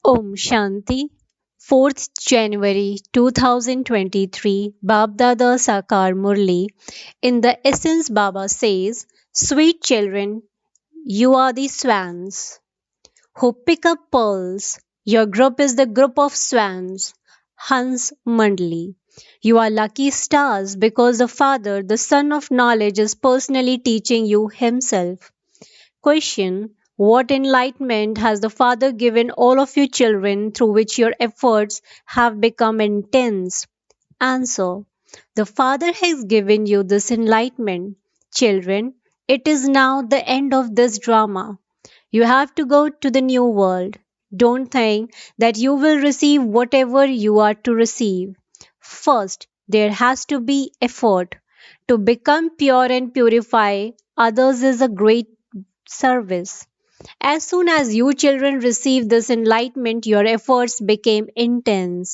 Om Shanti. 4th January 2023, Baapdada Murli. In the essence, Baba says, "Sweet children, you are the swans who pick up pearls. Your group is the group of swans." Hans Mundley. You are lucky stars because the Father, the Son of Knowledge, is personally teaching you Himself. Question: what enlightenment has the Father given all of you children through which your efforts have become intense? Answer: the Father has given you this enlightenment. Children, it is now the end of this drama. You have to go to the new world. Don't think that you will receive whatever you are to receive. First, there has to be effort. To become pure and purify others is a great service. As soon as you children received this enlightenment, your efforts became intense.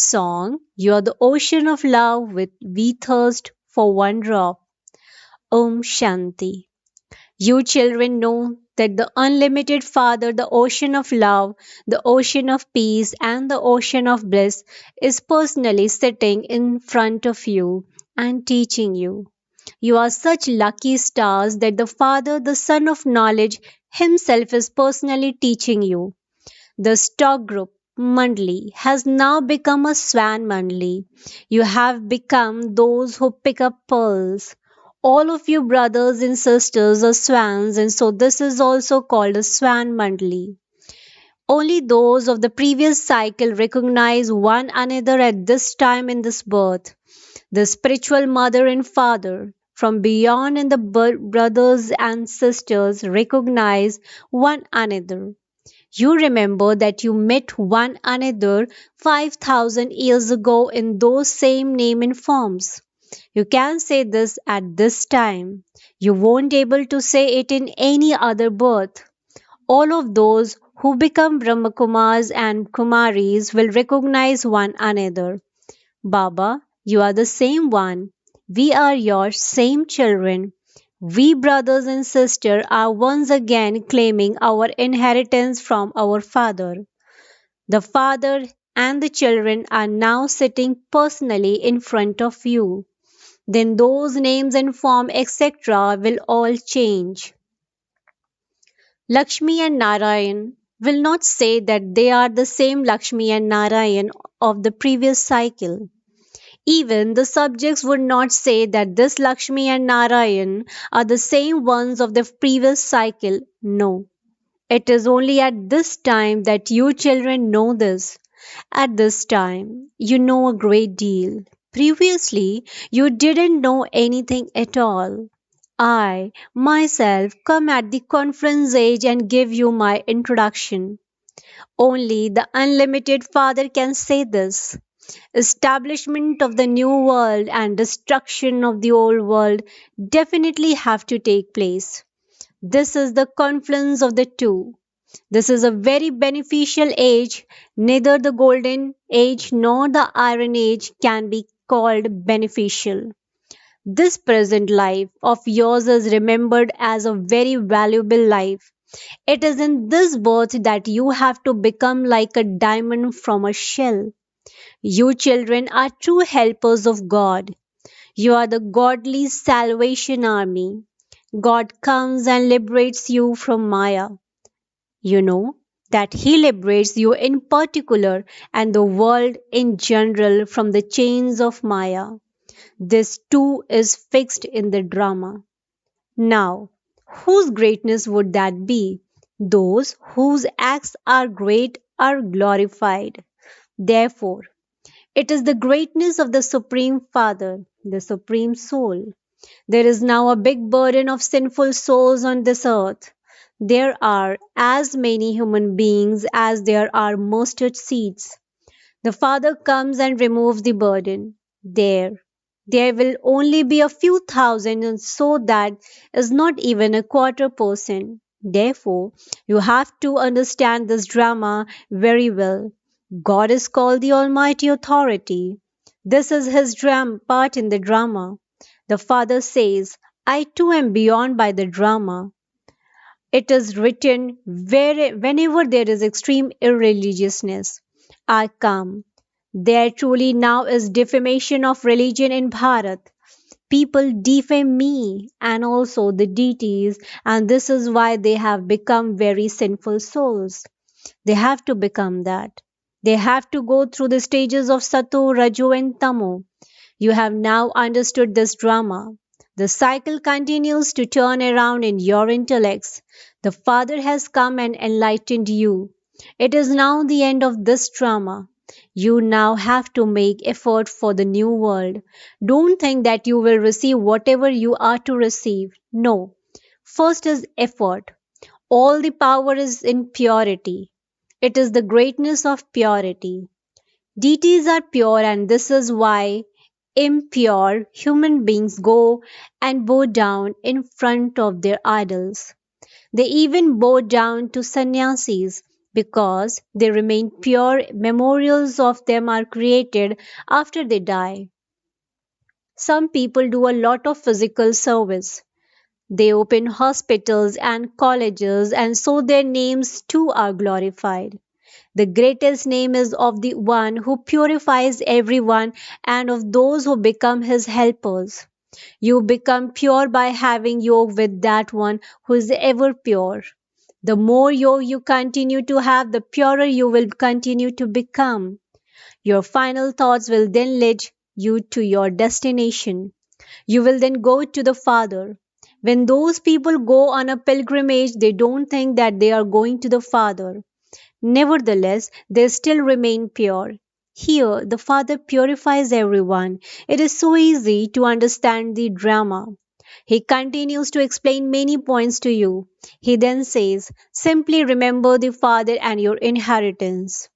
Song: you are the ocean of love with we thirst for one drop. Om Shanti. You children know that the unlimited Father, the ocean of love, the ocean of peace, and the ocean of bliss, is personally sitting in front of you and teaching you. You are such lucky stars that the Father, the Son of Knowledge, Himself is personally teaching you. The stock group Mundli has now become a swan Mundli. You have become those who pick up pearls. All of you brothers and sisters are swans, and so this is also called a swan Mundli. Only those of the previous cycle recognize one another at this time in this birth. The spiritual mother and father from beyond and the brothers and sisters recognize one another. You remember that you met one another 5,000 years ago in those same name and forms. You can say this at this time. You won't able to say it in any other birth. All of those who become Brahmakumaris and Kumaris will recognize one another. Baba, you are the same one. We are your same children. We brothers and sisters are once again claiming our inheritance from our Father. The Father and the children are now sitting personally in front of you. Then those names and form etc. will all change. Lakshmi and Narayan will not say that they are the same Lakshmi and Narayan of the previous cycle. Even the subjects would not say that this Lakshmi and Narayan are the same ones of the previous cycle. No. It is only at this time that you children know this. At this time, you know a great deal. Previously, you didn't know anything at all. I, myself, come at the conference age and give you my introduction. Only the unlimited Father can say this. Establishment of the new world and destruction of the old world definitely have to take place. This is the confluence of the two. This is a very beneficial age. Neither the golden age nor the iron age can be called beneficial. This present life of yours is remembered as a very valuable life. It is in this birth that you have to become like a diamond from a shell. You children are true helpers of God. You are the godly salvation army. God comes and liberates you from Maya. You know that He liberates you in particular and the world in general from the chains of Maya. This too is fixed in the drama. Now, whose greatness would that be? Those whose acts are great are glorified. Therefore, it is the greatness of the Supreme Father, the Supreme Soul. There is now a big burden of sinful souls on this earth. There are as many human beings as there are mustard seeds. The Father comes and removes the burden. There will only be a few thousand, and so that is not even a quarter%. Therefore, you have to understand this drama very well. God is called the Almighty Authority. This is His part in the drama. The Father says, I too am beyond by the drama. It is written whenever there is extreme irreligiousness. I come. There truly now is defamation of religion in Bharat. People defame me and also the deities, and this is why they have become very sinful souls. They have to become that. They have to go through the stages of Sato, Rajo, and Tamo. You have now understood this drama. The cycle continues to turn around in your intellects. The Father has come and enlightened you. It is now the end of this drama. You now have to make effort for the new world. Don't think that you will receive whatever you are to receive. No. First is effort. All the power is in purity. It is the greatness of purity. Deities are pure, and this is why impure human beings go and bow down in front of their idols. They even bow down to sannyasis because they remain pure. Memorials of them are created after they die. Some people do a lot of physical service. They open hospitals and colleges, and so their names too are glorified. The greatest name is of the one who purifies everyone and of those who become his helpers. You become pure by having yoga with that one who is ever pure. The more yoga you continue to have, the purer you will continue to become. Your final thoughts will then lead you to your destination. You will then go to the Father. When those people go on a pilgrimage, they don't think that they are going to the Father. Nevertheless, they still remain pure. Here, the Father purifies everyone. It is so easy to understand the drama. He continues to explain many points to you. He then says, simply remember the Father and your inheritance.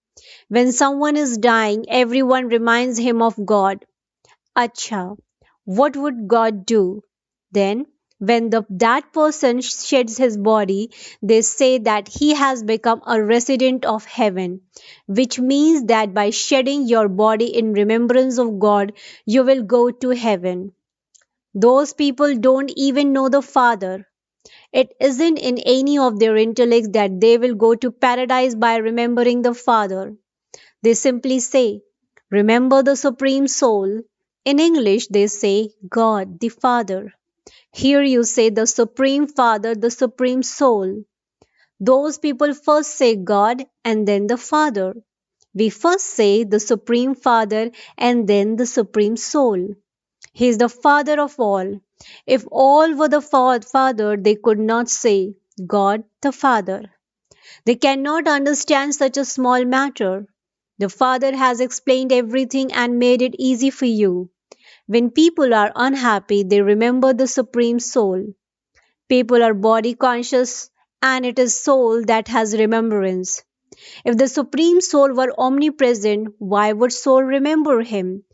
When someone is dying, everyone reminds him of God. Acha, what would God do? Then, when that person sheds his body, they say that he has become a resident of heaven, which means that by shedding your body in remembrance of God, you will go to heaven. Those people don't even know the Father. It isn't in any of their intellects that they will go to paradise by remembering the Father. They simply say, remember the Supreme Soul. In English, they say God, the Father. Here you say the Supreme Father, the Supreme Soul. Those people first say God and then the Father. We first say the Supreme Father and then the Supreme Soul. He is the Father of all. If all were the Father, they could not say God the Father. They cannot understand such a small matter. The Father has explained everything and made it easy for you. When people are unhappy, they remember the Supreme Soul. People are body conscious, and it is soul that has remembrance. If the Supreme Soul were omnipresent, why would soul remember him?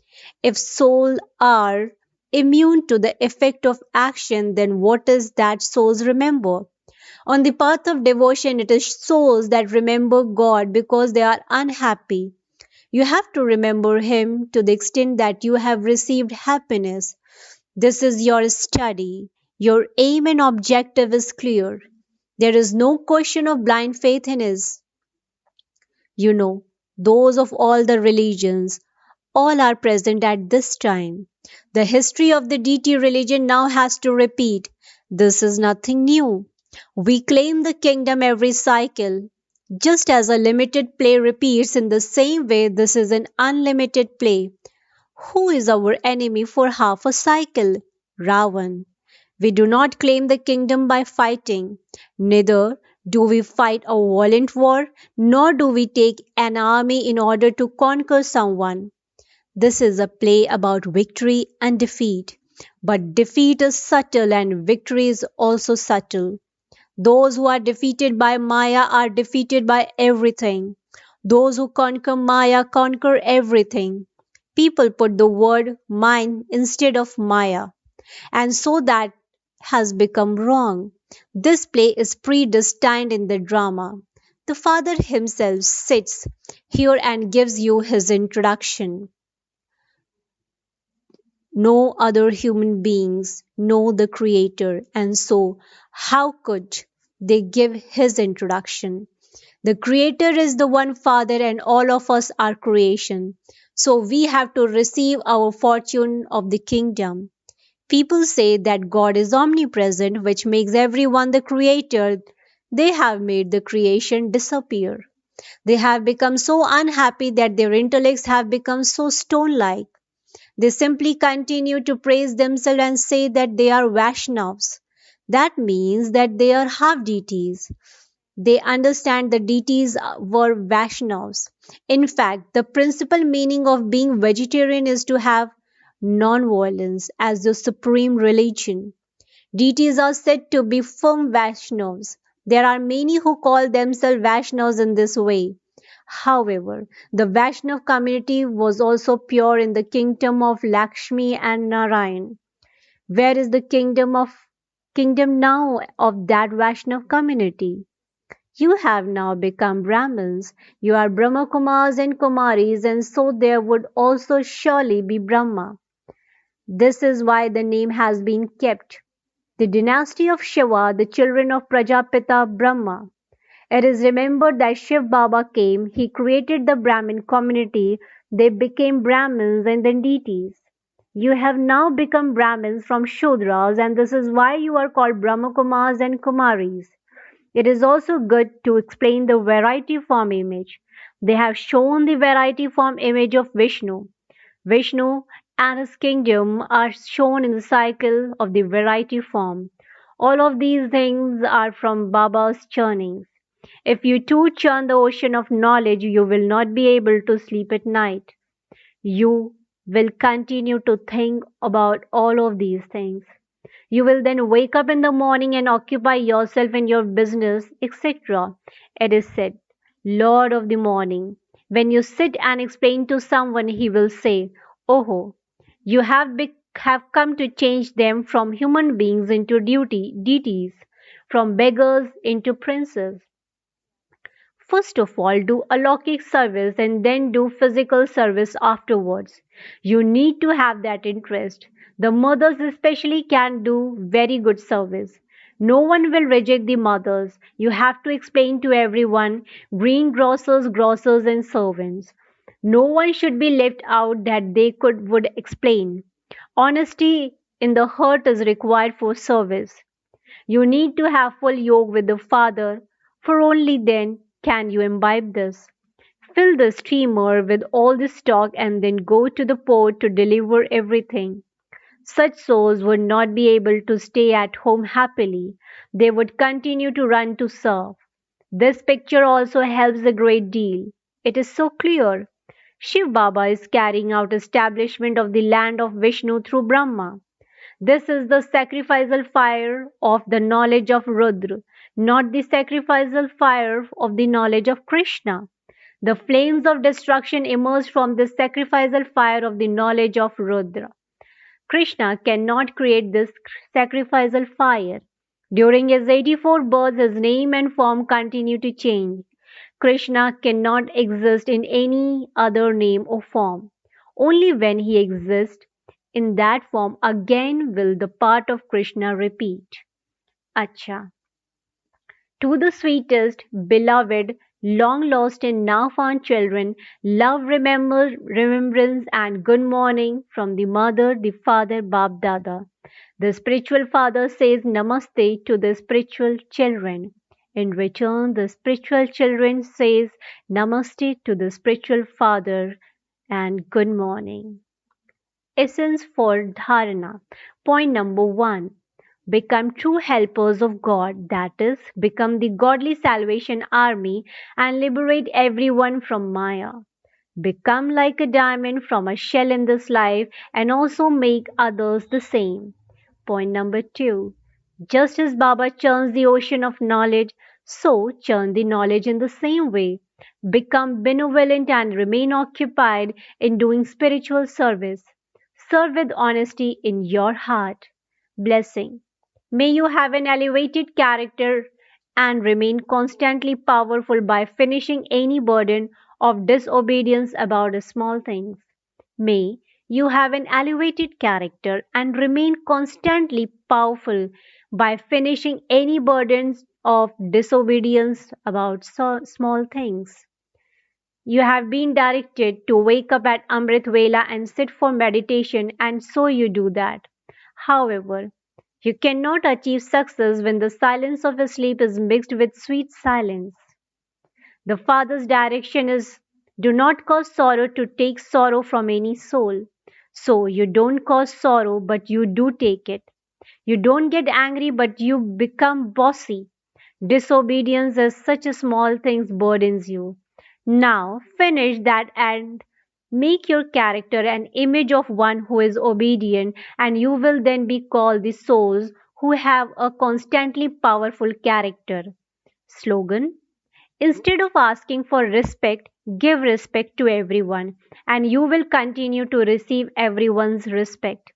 If soul are immune to the effect of action, then what is that souls remember? On the path of devotion, it is souls that remember God because they are unhappy. You have to remember Him to the extent that you have received happiness. This is your study. Your aim and objective is clear. There is no question of blind faith in His. You know, those of all the religions, all are present at this time. The history of the deity religion now has to repeat. This is nothing new. We claim the kingdom every cycle. Just as a limited play repeats in the same way, this is an unlimited play. Who is our enemy for half a cycle? Ravan. We do not claim the kingdom by fighting. Neither do we fight a violent war, nor do we take an army in order to conquer someone. This is a play about victory and defeat. But defeat is subtle and victory is also subtle. Those who are defeated by Maya are defeated by everything. Those who conquer Maya conquer everything. People put the word mind instead of Maya, and so that has become wrong. This play is predestined in the drama. The Father himself sits here and gives you his introduction. No other human beings know the Creator, and so how could they give his introduction. The Creator is the one Father, and all of us are creation. So we have to receive our fortune of the kingdom. People say that God is omnipresent, which makes everyone the Creator. They have made the creation disappear. They have become so unhappy that their intellects have become so stone like. They simply continue to praise themselves and say that they are Vaishnavas. That means that they are half deities. They understand the deities were Vaishnavas. In fact, the principal meaning of being vegetarian is to have non-violence as the supreme religion. Deities are said to be firm Vaishnavas. There are many who call themselves Vaishnavas in this way. However, the Vaishnav community was also pure in the kingdom of Lakshmi and Narayan. Where is the kingdom now of that Vaishnav community? You have now become Brahmins. You are Brahmakumaris and Kumaris, and so there would also surely be Brahma. This is why the name has been kept. The dynasty of Shiva, the children of Prajapita Brahma. It is remembered that Shiv Baba came, he created the Brahmin community, they became Brahmins and then deities. You have now become Brahmins from Shudras, and this is why you are called Brahmakumaris and Kumaris. It is also good to explain the variety form image. They have shown the variety form image of Vishnu. Vishnu and his kingdom are shown in the cycle of the variety form. All of these things are from Baba's churnings. If you too churn the ocean of knowledge, you will not be able to sleep at night. You will continue to think about all of these things. You will then wake up in the morning and occupy yourself in your business, etc. It is said, Lord of the morning. When you sit and explain to someone, he will say, Oh, you have come to change them from human beings into deities, from beggars into princes. First of all, do alaukic service and then do physical service afterwards. You need to have that interest. The mothers especially can do very good service. No one will reject the mothers. You have to explain to everyone, grocers, and servants. No one should be left out that they would explain. Honesty in the heart is required for service. You need to have full yoke with the Father, for only then can you imbibe this. Fill the steamer with all the stock and then go to the port to deliver everything. Such souls would not be able to stay at home happily. They would continue to run to serve. This picture also helps a great deal. It is so clear. Shiv Baba is carrying out establishment of the land of Vishnu through Brahma. This is the sacrificial fire of the knowledge of Rudra, not the sacrificial fire of the knowledge of Krishna. The flames of destruction emerge from the sacrificial fire of the knowledge of Rudra. Krishna cannot create this sacrificial fire. During his 84 births, his name and form continue to change. Krishna cannot exist in any other name or form. Only when he exists in that form again will the part of Krishna repeat. Acha. To the sweetest, beloved, long lost and now found children, love, remembrance and good morning from the mother, the father, Baapdada. The spiritual father says namaste to the spiritual children. In return, the spiritual children says namaste to the spiritual father and good morning. Essence for dharana. Point number 1. Become true helpers of God, that is, become the godly salvation army and liberate everyone from Maya. Become like a diamond from a shell in this life and also make others the same. Point number 2. Just as Baba churns the ocean of knowledge, so churn the knowledge in the same way. Become benevolent and remain occupied in doing spiritual service. Serve with honesty in your heart. Blessing. May you have an elevated character and remain constantly powerful by finishing any burden of disobedience about small things. May you have an elevated character and remain constantly powerful by finishing any burdens of disobedience about small things. You have been directed to wake up at Amrit Vela and sit for meditation, and so you do that. However, you cannot achieve success when the silence of your sleep is mixed with sweet silence. The Father's direction is do not cause sorrow to take sorrow from any soul. So you don't cause sorrow, but you do take it. You don't get angry, but you become bossy. Disobedience is such a small thing burdens you. Now finish that and make your character an image of one who is obedient, and you will then be called the souls who have a constantly powerful character. Slogan: instead of asking for respect, give respect to everyone, and you will continue to receive everyone's respect.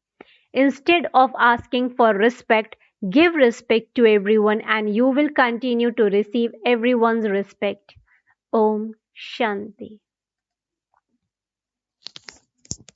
Instead of asking for respect, give respect to everyone, and you will continue to receive everyone's respect. Om Shanti.